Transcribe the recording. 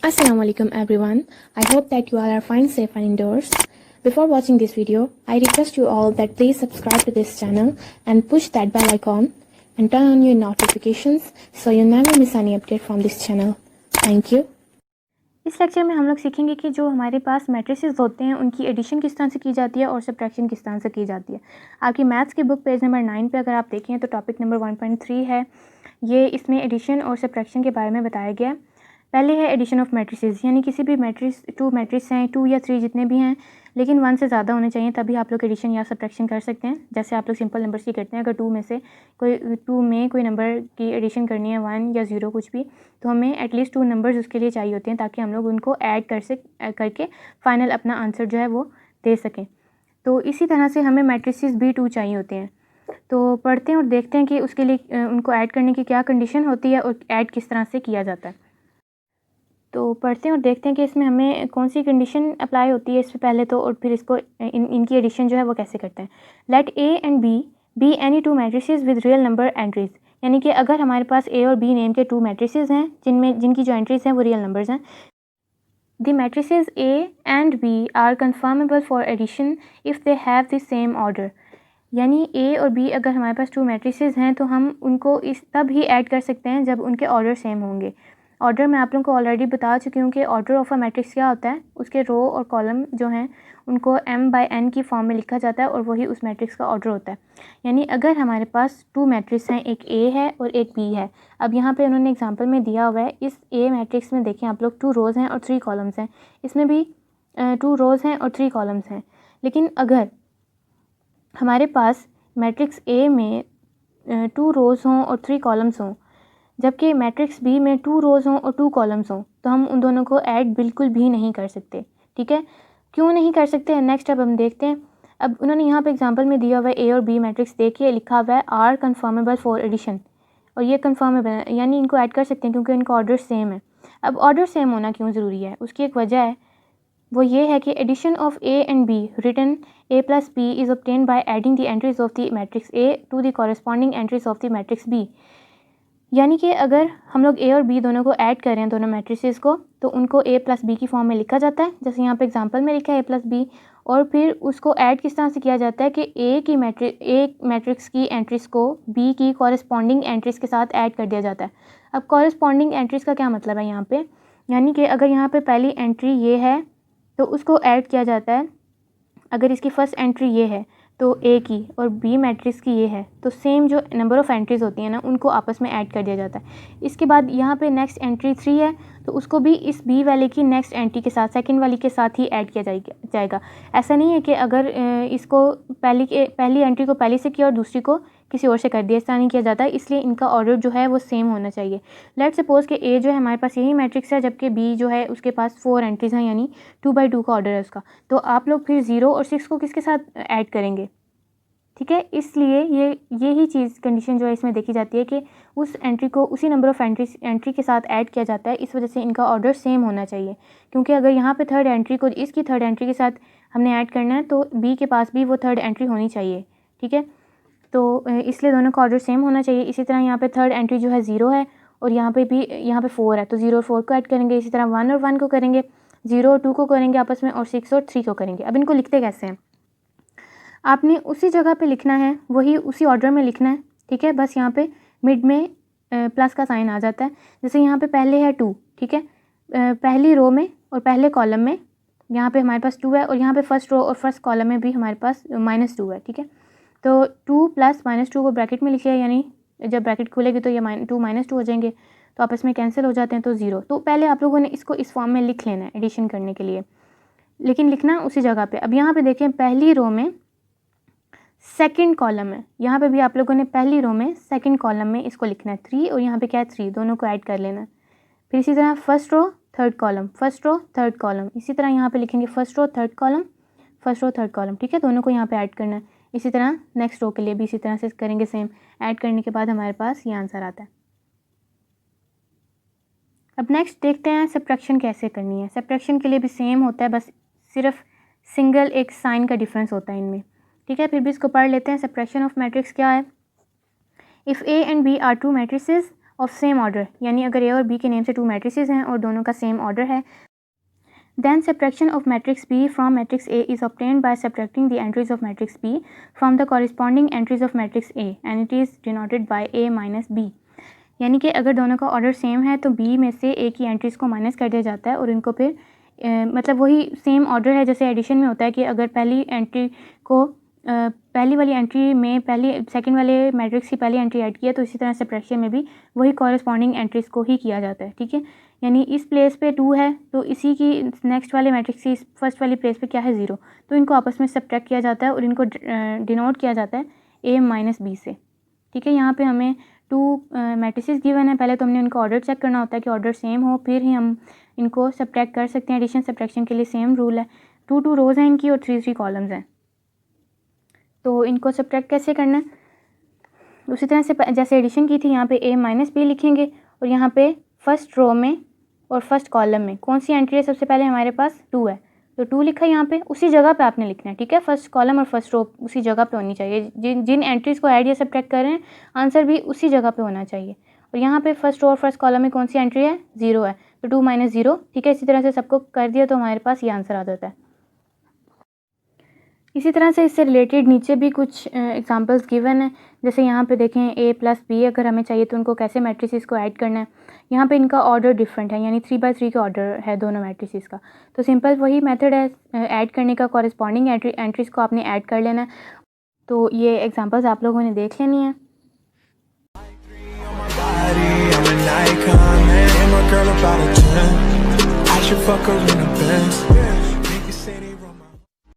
Assalamualaikum everyone. I hope that you all are fine, safe and indoors. Before watching this video, I request you all that please subscribe to this channel and push that bell icon and turn on your notifications so you never miss any update from this channel. Thank you. इस lecture में हम लोग सीखेंगे कि जो हमारे पास matrices होते हैं उनकी एडिशन किस तरह से की जाती है और सब्ट्रैक्शन किस तरह से की जाती है। आपकी मैथ्स की बुक पेज नंबर 9 पे अगर आप देखें तो टॉपिक नंबर 1.3 है। ये इसमें एडिशन और सब्ट्रैक्शन के बारे में बताया गया है। पहले है एडिशन ऑफ मैट्रिसेस, यानी किसी भी मैट्रिक्स 2 मैट्रिक्स हैं, 2 या 3 जितने भी हैं, लेकिन 1 से ज़्यादा होने चाहिए, तभी आप लोग एडिशन या सब्ट्रैक्शन कर सकते हैं। जैसे आप लोग सिंपल नंबर्स की करते हैं, अगर 2 में कोई नंबर की एडिशन करनी है 1 या 0 कुछ भी, तो हमें एटलीस्ट 2 नंबर्स उसके लिए चाहिए होते हैं ताकि हम लोग उनको ऐड करके फाइनल अपना आंसर जो है वो दे सकें। तो इसी तरह से हमें मैट्रिसेस भी 2 चाहिए होते हैं। तो पढ़ते हैं और देखते हैं कि उसके लिए उनको ऐड करने की क्या कंडीशन होती है और ऐड किस तरह से किया जाता है। तो पढ़ते हैं और देखते हैं कि इसमें हमें कौन सी कंडीशन अप्लाई होती है इससे पहले तो, और फिर इसको इनकी एडिशन जो है वो कैसे करते हैं। Let A and B any 2 matrices with real number entries, यानी कि अगर हमारे पास ए और बी नेम के 2 मैट्रिसेस हैं जिनकी जो एंट्रीज हैं वो रियल नंबर्स हैं। The matrices A and B are conformable for addition if they have the same order, यानी ए और बी अगर हमारे पास 2 मैट्रिसेस हैं तो हम उनको तब ही ऐड कर सकते हैं जब उनके ऑर्डर सेम होंगे। ऑर्डर मैं आप लोगों को ऑलरेडी बता चुकी हूँ कि ऑर्डर ऑफ अ मैट्रिक्स क्या होता है। उसके रो और कॉलम जो हैं उनको m/n की फॉर्म में लिखा जाता है और वही उस मैट्रिक्स का ऑर्डर होता है। यानी अगर हमारे पास 2 मैट्रिक्स हैं, एक ए है और एक बी है। अब यहाँ पे उन्होंने एग्जांपल में दिया हुआ है, इस ए मैट्रिक्स में देखें आप लोग 2 रोज़ हैं और 3 कॉलम्स हैं। इसमें भी 2 रोज़ हैं और 3 कॉलम्स हैं। लेकिन अगर हमारे पास मैट्रिक्स ए में 2 रोज़ हों और 3 कॉलम्स हों, जबकि मैट्रिक्स बी में 2 रोज़ हों और 2 कॉलम्स हों, तो हम उन दोनों को ऐड बिल्कुल भी नहीं कर सकते। ठीक है, क्यों नहीं कर सकते, नेक्स्ट अब हम देखते हैं। अब उन्होंने यहाँ पे एग्जांपल में दिया हुआ है ए और बी मैट्रिक्स, देखिए लिखा हुआ है आर कन्फर्मेबल फॉर एडिशन, और ये कन्फर्मेबल है यानी इनको ऐड कर सकते हैं क्योंकि इनका ऑर्डर सेम है। अब ऑर्डर सेम होना क्यों ज़रूरी है, उसकी एक वजह है, वो ये है कि addition of A and B written a plus b is obtained by adding the entries of the matrix A to the corresponding entries of the matrix B। यानी कि अगर हम लोग ए और बी दोनों को ऐड कर रहे हैं, दोनों मैट्रिसेस को, तो उनको ए प्लस बी की फॉर्म में लिखा जाता है, जैसे यहाँ पे एग्जांपल में लिखा है ए प्लस बी। और फिर उसको ऐड किस तरह से किया जाता है कि ए मैट्रिक्स की एंट्रीज़ को बी की कॉरेस्पॉन्डिंग एंट्रीज़ के साथ ऐड कर दिया जाता है। अब कॉरेस्पॉन्डिंग एंट्रीज़ का क्या मतलब है यहाँ पे, यानी कि अगर यहाँ पे पहली एंट्री ये है तो उसको ऐड किया जाता है। अगर इसकी फर्स्ट एंट्री ये है तो ए की, और बी मैट्रिक्स की ये है, तो सेम जो नंबर ऑफ़ एंट्रीज़ होती हैं ना उनको आपस में ऐड कर दिया जाता है। इसके बाद यहाँ पे नेक्स्ट एंट्री 3 है तो उसको भी इस बी वाले की नेक्स्ट एंट्री के साथ, सेकंड वाली के साथ ही ऐड किया जाएगा। ऐसा नहीं है कि अगर इसको पहली एंट्री को पहली से किया और दूसरी को किसी और से कर दिया, ऐसा नहीं किया जाता है। इसलिए इनका ऑर्डर जो है वो सेम होना चाहिए। लेट्स सपोज़ कि ए जो है हमारे पास यही मैट्रिक्स है, जबकि बी जो है उसके पास 4 एंट्रीज़ हैं, यानी 2/2 का ऑर्डर है उसका। तो आप लोग फिर 0 और 6 को किसके साथ ऐड करेंगे, ठीक है। इसलिए यही चीज़ कंडीशन जो है इसमें देखी जाती है कि उस एंट्री को उसी नंबर ऑफ़ एंट्री के साथ ऐड किया जाता है। इस वजह से इनका ऑर्डर सेम होना चाहिए, क्योंकि अगर यहाँ पे थर्ड एंट्री को इसकी थर्ड एंट्री के साथ हमने ऐड करना है तो बी के पास भी वो थर्ड एंट्री होनी चाहिए, ठीक है। तो इसलिए दोनों का ऑर्डर सेम होना चाहिए। इसी तरह यहाँ पे थर्ड एंट्री जो है 0 है और यहाँ पे 4 है, तो 0 और 4 को ऐड करेंगे। इसी तरह 1 और 1 को करेंगे, 0 और 2 को करेंगे आपस में, और 6 और 3 को करेंगे। अब इनको लिखते कैसे हैं, आपने उसी जगह पे लिखना है, वही उसी ऑर्डर में लिखना है, ठीक है। बस यहाँ पे मिड में प्लस का साइन आ जाता है। जैसे यहाँ पे पहले है 2, ठीक है, पहली रो में और पहले कॉलम में यहाँ पे हमारे पास 2 है, और यहाँ पे फर्स्ट रो और फर्स्ट कॉलम में भी हमारे पास -2 है, ठीक है। तो 2 + -2 को ब्रैकेट में लिखिए, यानी जब ब्रैकेट खुलेगी तो ये 2 - 2 हो जाएंगे, तो आपस में कैंसिल हो जाते हैं, तो 0। तो पहले आप लोगों ने इसको इस फॉर्म में लिख लेना है एडिशन करने के लिए, लेकिन लिखना उसी जगह पे। अब यहाँ पे देखें पहली रो में सेकंड कॉलम है, यहाँ पे भी आप लोगों ने पहली रो में सेकंड कॉलम में इसको लिखना है 3, और यहाँ पे क्या है 3, दोनों को ऐड कर लेना है। फिर इसी तरह first row third column, first row third column, इसी तरह यहाँ पे लिखेंगे first row third column, first row third column, ठीक है। दोनों को यहाँ पे ऐड करना है। इसी तरह नेक्स्ट रो के लिए भी इसी तरह से करेंगे सेम। ऐड करने के बाद हमारे पास ये आंसर आता है। अब नेक्स्ट देखते हैं सब्ट्रैक्शन कैसे करनी है। सब्ट्रैक्शन के लिए भी सेम होता है, बस सिर्फ सिंगल एक साइन का डिफरेंस होता है इनमें, ठीक है। फिर भी इसको पढ़ लेते हैं। सब्ट्रैक्शन ऑफ मैट्रिक्स क्या है। If A and B are 2 matrices of same order, यानी अगर ए और बी के नेम से 2 मैट्रिसेस हैं और दोनों का सेम ऑर्डर है, then subtraction of matrix B from matrix A is obtained by subtracting the entries of matrix B from the corresponding entries of matrix A and it is denoted by A minus B। यानी कि अगर दोनों का order same है तो B में से ए की एंट्रीज़ को माइनस कर दिया जाता है और इनको फिर मतलब वही सेम ऑर्डर है जैसे एडिशन में होता है कि अगर पहली एंट्री को पहली वाली एंट्री में पहली सेकंड वाले मैट्रिक्स की पहली एंट्री ऐड की है, तो इसी तरह सब्ट्रैक्शन में भी वही कॉरस्पॉन्डिंग एंट्रीज़ को ही किया जाता है। ठीक है, यानी इस प्लेस पे 2 है तो इसी की नेक्स्ट वाले मैट्रिक्स की फर्स्ट वाली प्लेस पे क्या है 0, तो इनको आपस में सब्ट्रैक्ट किया जाता है और इनको डिनोट किया जाता है a माइनस बी से। ठीक है, यहाँ पे हमें 2 मैट्रिसेस गिवन है, पहले तो हमने उनका ऑर्डर चेक करना होता है कि ऑर्डर सेम हो, फिर ही हम इनको सब्ट्रैक्ट कर सकते हैं। एडिशन सब्ट्रैक्शन के लिए सेम रूल है। 2 रोज़ हैं इनकी और 3 कॉलम्स हैं, तो इनको सब्ट्रैक्ट कैसे करना है उसी तरह से जैसे एडिशन की थी, यहाँ पे a माइनस बी लिखेंगे और यहाँ पे फर्स्ट रो में और फर्स्ट कॉलम में कौन सी एंट्री है, सबसे पहले हमारे पास 2 है तो 2 लिखा है, यहाँ पे उसी जगह पे आपने लिखना है। ठीक है, फर्स्ट कॉलम और फर्स्ट रो उसी जगह पे होनी चाहिए, जिन एंट्रीज़ को ऐड या सब्ट्रैक्ट कर रहे हैं आंसर भी उसी जगह पे होना चाहिए। और यहाँ पे फर्स्ट रो और फर्स्ट कॉलम में कौन सी एंट्री है 0 है तो 2 माइनस 0। ठीक है, इसी तरह से सबको कर दिया तो हमारे पास ये आंसर आ जाता है। इसी तरह से इससे रिलेटेड नीचे भी कुछ एग्जांपल्स गिवन है, जैसे यहाँ पे देखें a प्लस बी अगर हमें चाहिए तो उनको कैसे मैट्रिसेस को ऐड करना है। यहाँ पे इनका ऑर्डर डिफरेंट है, यानी 3/3 का ऑर्डर है दोनों मैट्रिसेस का, तो सिंपल वही मेथड है ऐड करने का, कॉरस्पॉन्डिंग एंट्रीज़ को आपने ऐड कर लेना है। तो ये एग्जांपल्स आप लोगों ने देख लेनी है। I should fuck her in the Benz.